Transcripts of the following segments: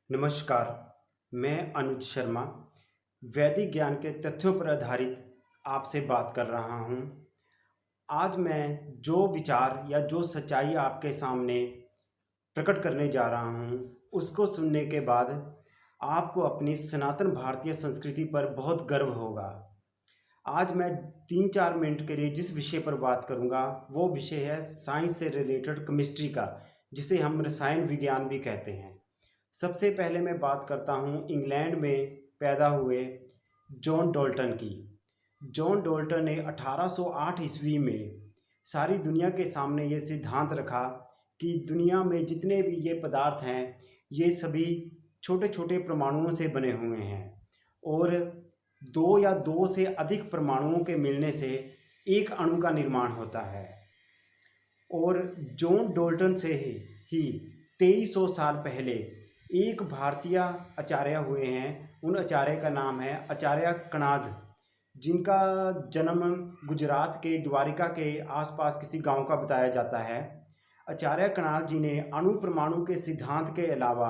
नमस्कार, मैं अनुज शर्मा वैदिक ज्ञान के तथ्यों पर आधारित आपसे बात कर रहा हूँ। आज मैं जो विचार या जो सच्चाई आपके सामने प्रकट करने जा रहा हूँ, उसको सुनने के बाद आपको अपनी सनातन भारतीय संस्कृति पर बहुत गर्व होगा। आज मैं 3-4 मिनट के लिए जिस विषय पर बात करूँगा, वो विषय है साइंस से रिलेटेड केमिस्ट्री का, जिसे हम रसायन विज्ञान भी कहते हैं। सबसे पहले मैं बात करता हूँ इंग्लैंड में पैदा हुए जॉन डॉल्टन की। जॉन डॉल्टन ने 1808 ईस्वी में सारी दुनिया के सामने ये सिद्धांत रखा कि दुनिया में जितने भी ये पदार्थ हैं, ये सभी छोटे छोटे परमाणुओं से बने हुए हैं और दो या दो से अधिक परमाणुओं के मिलने से एक अणु का निर्माण होता है। और जॉन डॉल्टन से ही 2300 साल पहले एक भारतीय आचार्य हुए हैं। उन आचार्य का नाम है आचार्य कणाद, जिनका जन्म गुजरात के द्वारिका के आसपास किसी गांव का बताया जाता है। आचार्य कणाद जी ने अणु परमाणु के सिद्धांत के अलावा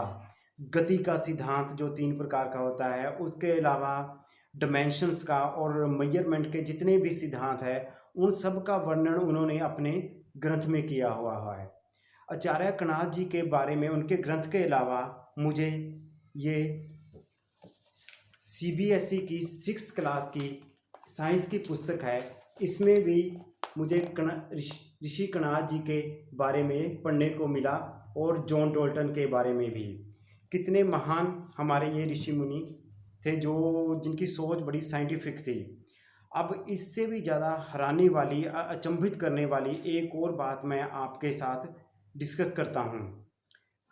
गति का सिद्धांत जो 3 प्रकार का होता है, उसके अलावा डिमेंशंस का और मेजरमेंट के जितने भी सिद्धांत है, उन सब का वर्णन उन्होंने अपने ग्रंथ में किया हुआ है। आचार्य कणाद जी के बारे में उनके ग्रंथ के अलावा मुझे ये सीबीएसई की 6th क्लास की साइंस की पुस्तक है, इसमें भी मुझे ऋषि कणाद जी के बारे में पढ़ने को मिला और जॉन डॉल्टन के बारे में भी। कितने महान हमारे ये ऋषि मुनि थे जो जिनकी सोच बड़ी साइंटिफिक थी। अब इससे भी ज़्यादा हैरानी वाली, अचंभित करने वाली एक और बात मैं आपके साथ डिस्कस करता हूँ।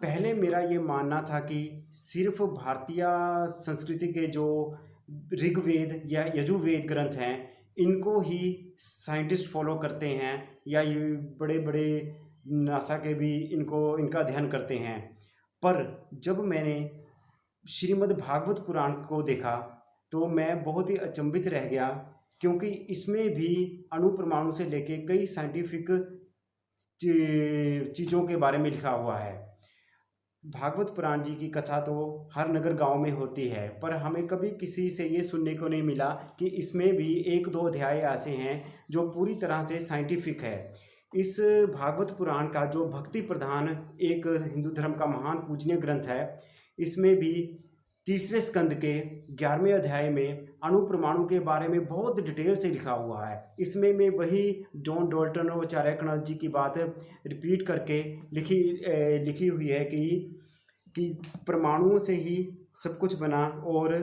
पहले मेरा ये मानना था कि सिर्फ भारतीय संस्कृति के जो ऋग्वेद या यजुर्वेद ग्रंथ हैं, इनको ही साइंटिस्ट फॉलो करते हैं या ये बड़े बड़े नासा के भी इनका अध्ययन करते हैं। पर जब मैंने श्रीमद् भागवत पुराण को देखा तो मैं बहुत ही अचंभित रह गया, क्योंकि इसमें भी अणु परमाणु से लेके कई साइंटिफिक चीज़ों के बारे में लिखा हुआ है। भागवत पुराण जी की कथा तो हर नगर गांव में होती है, पर हमें कभी किसी से ये सुनने को नहीं मिला कि इसमें भी 1-2 अध्याय ऐसे हैं जो पूरी तरह से साइंटिफिक है। इस भागवत पुराण का जो भक्ति प्रधान एक हिंदू धर्म का महान पूजनीय ग्रंथ है, इसमें भी 3रे स्कंद के 11वें अध्याय में अणु परमाणु के बारे में बहुत डिटेल से लिखा हुआ है। इसमें मैं वही जॉन डॉल्टन और आचार्य कणाद जी की बात रिपीट करके लिखी हुई है कि परमाणुओं से ही सब कुछ बना और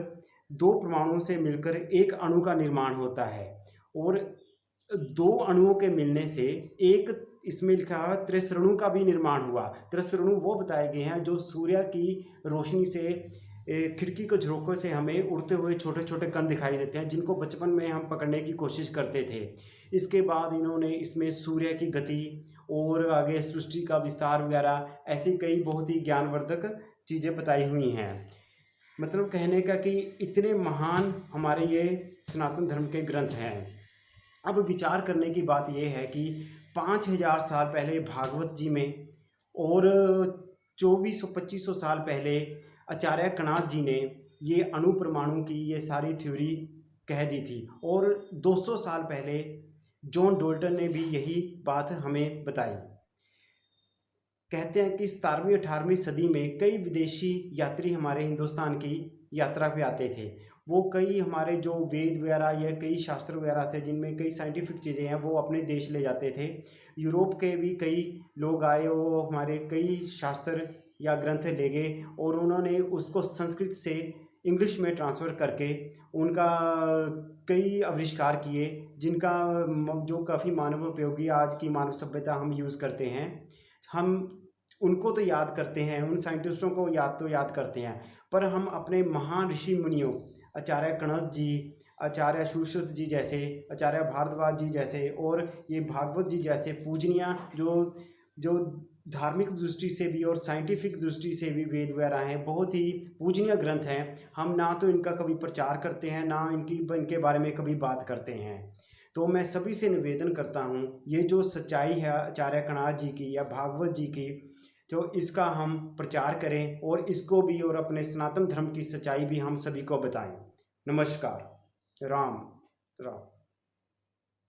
2 परमाणुओं से मिलकर एक अणु का निर्माण होता है और 2 अणुओं के मिलने से एक, इसमें लिखा है, त्रिसरणु का भी निर्माण हुआ। त्रिसरणु वो बताए गए हैं जो सूर्य की रोशनी से खिड़की के झरोकों से हमें उड़ते हुए छोटे छोटे कण दिखाई देते हैं, जिनको बचपन में हम पकड़ने की कोशिश करते थे। इसके बाद इन्होंने इसमें सूर्य की गति और आगे सृष्टि का विस्तार वगैरह ऐसी कई बहुत ही ज्ञानवर्धक चीज़ें बताई हुई हैं। मतलब कहने का कि इतने महान हमारे ये सनातन धर्म के ग्रंथ हैं। अब विचार करने की बात यह है कि 5000 साल पहले भागवत जी में और 2400-2500 साल पहले आचार्य कणाद जी ने ये अणु परमाणु की ये सारी थ्योरी कह दी थी और 200 साल पहले जॉन डॉल्टन ने भी यही बात हमें बताई। कहते हैं कि 17वीं-18वीं सदी में कई विदेशी यात्री हमारे हिंदुस्तान की यात्रा पे आते थे। वो कई हमारे जो वेद वगैरह या कई शास्त्र वगैरह थे जिनमें कई साइंटिफिक चीज़ें हैं, वो अपने देश ले जाते थे। यूरोप के भी कई लोग आए, वो हमारे कई शास्त्र या ग्रंथ ले गए और उन्होंने उसको संस्कृत से इंग्लिश में ट्रांसफ़र करके उनका कई आविष्कार किए, जिनका जो काफ़ी मानव उपयोगी आज की मानव सभ्यता हम यूज़ करते हैं। हम उनको तो याद करते हैं, उन साइंटिस्टों को याद करते हैं, पर हम अपने महान ऋषि मुनियों आचार्य कणाद जी, आचार्य सुश्रुत जी जैसे, आचार्य भारद्वाज जी जैसे और ये भागवत जी जैसे पूजनीय जो धार्मिक दृष्टि से भी और साइंटिफिक दृष्टि से भी वेद वगैरह हैं, बहुत ही पूजनीय ग्रंथ हैं। हम ना तो इनका कभी प्रचार करते हैं, ना इनके बारे में कभी बात करते हैं। तो मैं सभी से निवेदन करता हूँ, ये जो सच्चाई है आचार्य कणाद जी की या भागवत जी की, तो इसका हम प्रचार करें और इसको भी और अपने सनातन धर्म की सच्चाई भी हम सभी को बताएं। नमस्कार। राम राम।